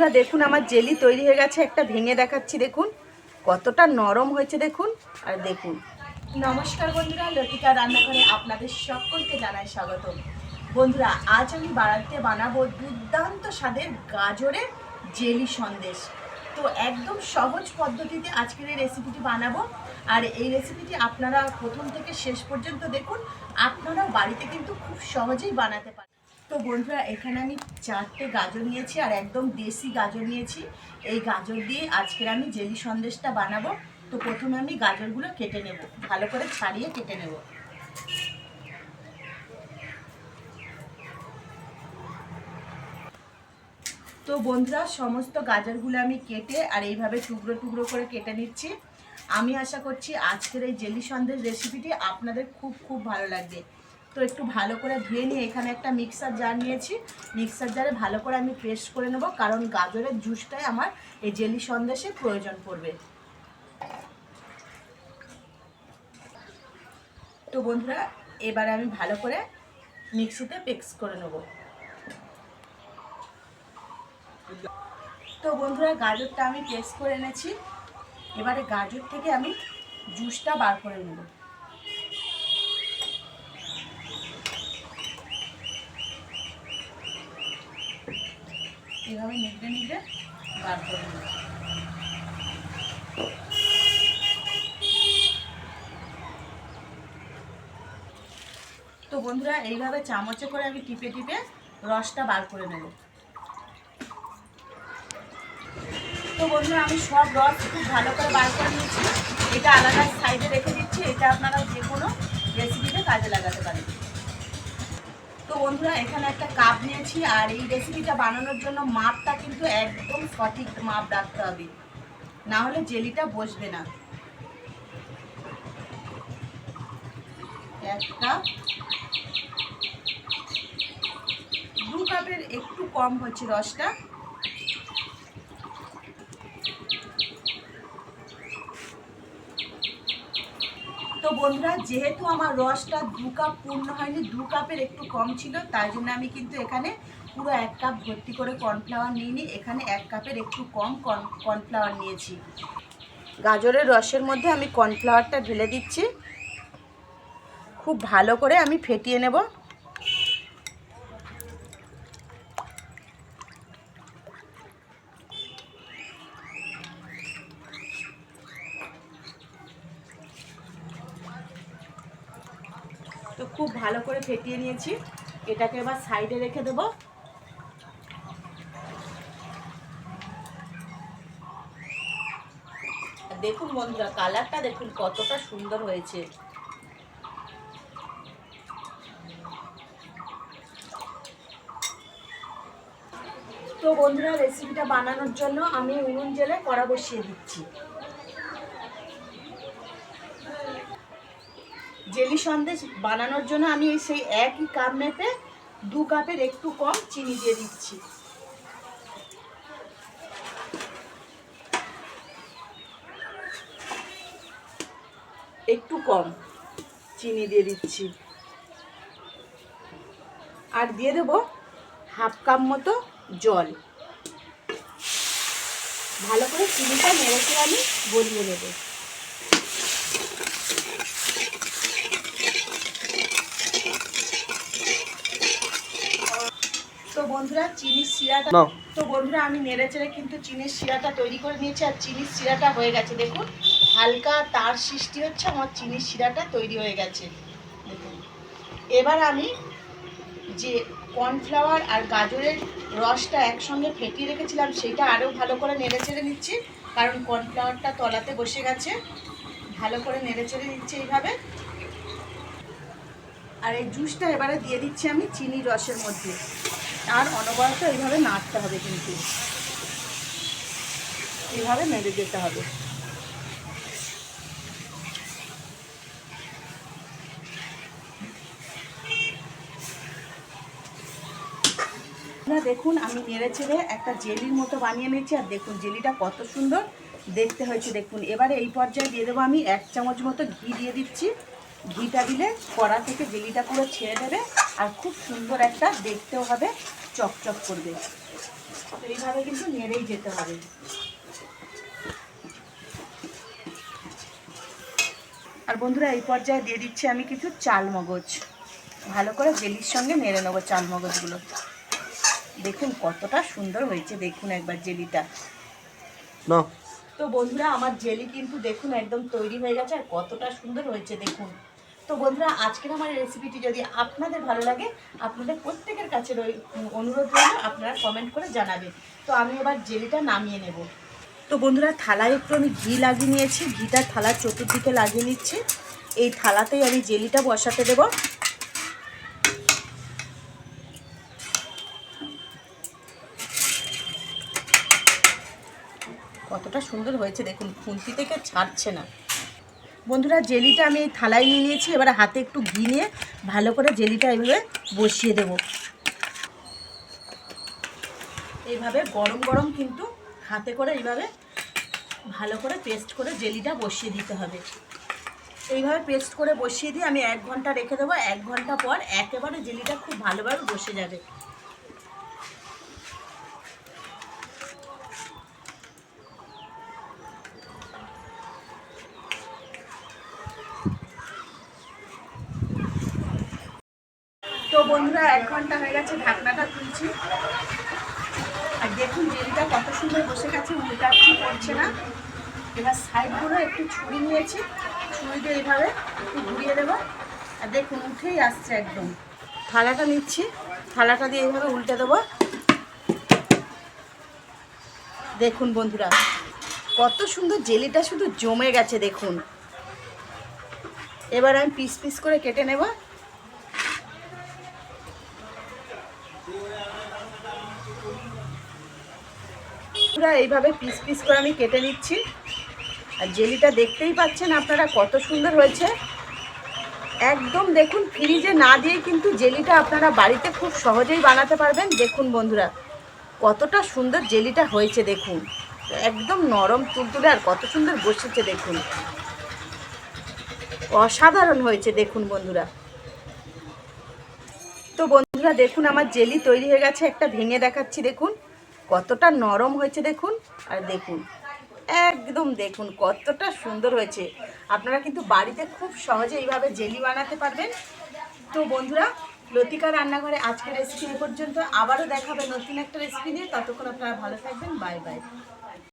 বন্ধুরা দেখুন আমার জেলি তৈরি হয়ে গেছে, একটা ভেঙে দেখাচ্ছি, দেখুন কতটা নরম হয়েছে দেখুন। আর দেখুন, নমস্কার বন্ধুরা, লতিকা রান্নাঘরে আপনাদের সকলকে জানাই স্বাগত। বন্ধুরা আজ আমি বাড়িতে বানাবো দুর্দান্ত স্বাদের গাজরের জেলি সন্দেশ। তো একদম সহজ পদ্ধতিতে আজকের এই রেসিপিটি বানাবো। আর এই রেসিপিটি আপনারা প্রথম থেকে শেষ পর্যন্ত দেখুন, আপনারাও বাড়িতে কিন্তু খুব সহজেই বানাতে পারেন। তো বন্ধুরা এখানে আমি 4টে গাজর নিয়েছি আর একদম দেশি গাজর নিয়েছি। এই গাজর দিয়ে আজকের আমি জেলি সন্দেশটা বানাবো। তো প্রথমে আমি গাজরগুলো কেটে নেব, ভালো করে ছাড়িয়ে কেটে নেব। তো বন্ধুরা সমস্ত গাজরগুলো আমি কেটে আর এইভাবে টুকরো টুকরো করে কেটে নিচ্ছি। আমি আশা করছি আজকের এই জেলি সন্দেশ রেসিপিটি আপনাদের খুব খুব ভালো লাগবে। তো একটু ভালো করে ধুয়ে নিয়ে এখানে একটা মিক্সার জার নিয়েছি। মিক্সার জারে ভালো করে আমি পেস্ট করে নেব, কারণ গাজরের জুসটাই আমার এই জেলি সন্দেশে প্রয়োজন পড়বে। তো বন্ধুরা এবারে আমি ভালো করে মিক্সিতে পেস্ট করে নেব। তো বন্ধুরা গাজরটা আমি পেস্ট করে এনেছি। এবারে গাজর থেকে আমি জুসটা বার করে নেব। এভাবে নিগড়ে নিগড়ে বার করে নেব। তো বন্ধুরা এইভাবে চামচে করে আমি টিপে টিপে রসটা বার করে নেব। তো বন্ধুরা আমি সব রস খুব ভালো করে বার করে নিয়েছি। এটা আলাদা সাইডে রেখে দিচ্ছি, এটা আপনারা যে কোনো রেসিপিতে কাজে লাগাতে পারেন। তো বন্ধুরা এখানে একটা কাপ নিয়েছি, আর এই রেসিপিটা বানানোর জন্য মাপটা কিন্তু একদম সঠিক মাপ রাখতে হবে, না হলে জেলিটা বসবে না। 1 কাপ, 2 কাপের একটু কম হচ্ছে রসটা। তো বন্ধুরা যেহেতু আমার রসটা 2 কাপ পূর্ণ হয়নি, 2 কাপের একটু কম ছিল, তাই জন্য আমি কিন্তু এখানে পুরো 1 কাপ ভর্তি করে কর্নফ্লাওয়ার নিইনি, এখানে 1 কাপের একটু কম কর্নফ্লাওয়ার নিয়েছি। গাজরের রসের মধ্যে আমি কর্নফ্লাওয়ারটা ঢেলে দিচ্ছি, খুব ভালো করে আমি ফেটিয়ে নেব। তো খুব ভালো করে ফেটিয়ে নিয়েছি, এটাকে এবার সাইডে রেখে দেব। দেখুন বন্ধুরা কালারটা দেখুন কতটা সুন্দর হয়েছে। তো বন্ধুরা রেসিপিটা বানানোর জন্য আমি উনুন জ্বেলে কড়া বসিয়ে দিচ্ছি। জেলি সন্দেশ বানানোর জন্য আমি সেই একই কাপ মেপে 2 কাপের একটু কম চিনি দিয়ে দিচ্ছি। একটু কম চিনি দিয়ে দিচ্ছি, আর দিয়ে দেবো 1/2 কাপ মতো জল। ভালো করে চিনিটা নেড়ে আমি গলিয়ে নেব। তো বন্ধুরা চিনির শিরাটা আমি নেড়ে চেড়ে কিন্তু চিনির শিরাটা তৈরি করে নিয়েছি, আর চিনির শিরাটা হয়ে গেছে দেখুন, হালকা তার সৃষ্টি হচ্ছে, আমার চিনির শিরাটা তৈরি হয়ে গেছে দেখুন। এবার আমি যে কর্নফ্লাওয়ার আর গাজরের রসটা একসঙ্গে ফেটিয়ে রেখেছিলাম সেটা আরও ভালো করে নেড়ে চেড়ে নিচ্ছি, কারণ কর্নফ্লাওয়ারটা তলাতে বসে গেছে। ভালো করে নেড়ে চেড়ে নিচ্ছি এইভাবে। আর এই জুসটা এবারে দিয়ে দিচ্ছি আমি চিনির রসের মধ্যে, আর অনবরত এইভাবে নাড়তে হবে, কিন্তু এইভাবে নেড়ে যেতে হবে। দেখুন আমি নেড়ে চেড়ে একটা জেলির মতো বানিয়ে নিয়েছি, আর দেখুন জেলিটা কত সুন্দর দেখতে হয়েছে দেখুন। এবারে এই পর্যায়ে দিয়ে দেবো আমি 1 চামচ মতো ঘি দিয়ে দিচ্ছি। ঘিটা দিলে কড়া থেকে জেলিটা পুরো ছেড়ে দেবে, আর খুব সুন্দর একটা দেখতেও হবে, চকচক করবে। তো এইভাবে কিন্তু নেড়েই যেতে হবে। আর বন্ধুরা এই পর্যায়ে দিয়ে দিচ্ছি আমি কিছু চাল মগজ, ভালো করে জেলির সঙ্গে নেড়ে নেবো চাল মগজগুলো। দেখুন কতটা সুন্দর হয়েছে, দেখুন একবার জেলিটা। তো বন্ধুরা আমার জেলি কিন্তু দেখুন একদম তৈরি হয়ে গেছে, আর কতটা সুন্দর হয়েছে দেখুন। তো বন্ধুরা আজকের আমার রেসিপিটি যদি আপনাদের ভালো লাগে, আপনাদের প্রত্যেকের কাছে অনুরোধ রইল আপনারা কমেন্ট করে জানাবেন। তো আমি এবার জেলিটা নামিয়ে নেব। তো বন্ধুরা থালায় একটু আমি ঘি লাগিয়ে নিয়েছি, ঘিটা থালার চতুর্দিকে লাগিয়ে নিচ্ছি। এই থালাতেই আমি জেলিটা বসাতে দেব। কতটা সুন্দর হয়েছে দেখুন, খুন্তি থেকে ছাড়ছে না। বন্ধুরা জেলিটা আমি এই থালায় নিয়ে নিয়েছি, এবার হাতে একটু ঘি নিয়ে ভালো করে জেলিটা এইভাবে বসিয়ে দেব। এইভাবে গরম গরম কিন্তু হাতে করে এইভাবে ভালো করে পেস্ট করে জেলিটা বসিয়ে দিতে হবে। এইভাবে পেস্ট করে বসিয়ে দিয়ে আমি 1 ঘন্টা রেখে দেবো। 1 ঘন্টা পর একেবারে জেলিটা খুব ভালোভাবে বসে যাবে। তো বন্ধুরা 1 ঘন্টা হয়ে গেছে, ঢাকনাটা তুলছি। আর দেখুন জেলিটা কত সুন্দর বসে গেছে, উল্টাচ্ছি পড়ছে না। এবার সাইডগুলো একটু ছুরি নিয়েছি, ছুরি দিয়ে এইভাবে একটু ঘুরিয়ে দেবো। আর দেখুন উঠেই আসছে একদম। থালাটা নিচ্ছি, থালাটা দিয়ে এইভাবে উল্টে দেবো। দেখুন বন্ধুরা কত সুন্দর জেলিটা শুধু জমে গেছে দেখুন। এবার আমি পিস পিস করে কেটে নেব। এইভাবে পিস পিস করে আমি কেটে নিচ্ছি। আর জেলিটা দেখতেই পাচ্ছেন আপনারা কত সুন্দর হয়েছে একদম। দেখুন ফ্রিজে না দিয়ে কিন্তু জেলিটা আপনারা বাড়িতে খুব সহজেই বানাতে পারবেন। দেখুন বন্ধুরা কতটা সুন্দর জেলিটা হয়েছে দেখুন, একদম নরম তুলতুলে আর কত সুন্দর বসেছে দেখুন, অসাধারণ হয়েছে দেখুন বন্ধুরা। তো বন্ধুরা দেখুন আমার জেলি তৈরি হয়ে গেছে, একটা ভেঙে দেখাচ্ছি দেখুন কতটা নরম হয়েছে দেখুন। আর দেখুন একদম দেখুন কতটা সুন্দর হয়েছে। আপনারা কিন্তু বাড়িতে খুব সহজে এইভাবে জেলি বানাতে পারবেন। তো বন্ধুরা লতিকা রান্নাঘরে আজকের রেসিপি এ পর্যন্ত, আবারও দেখাবে নতুন একটা রেসিপি নিয়ে। ততক্ষণ আপনারা ভালো থাকবেন, বাই বাই।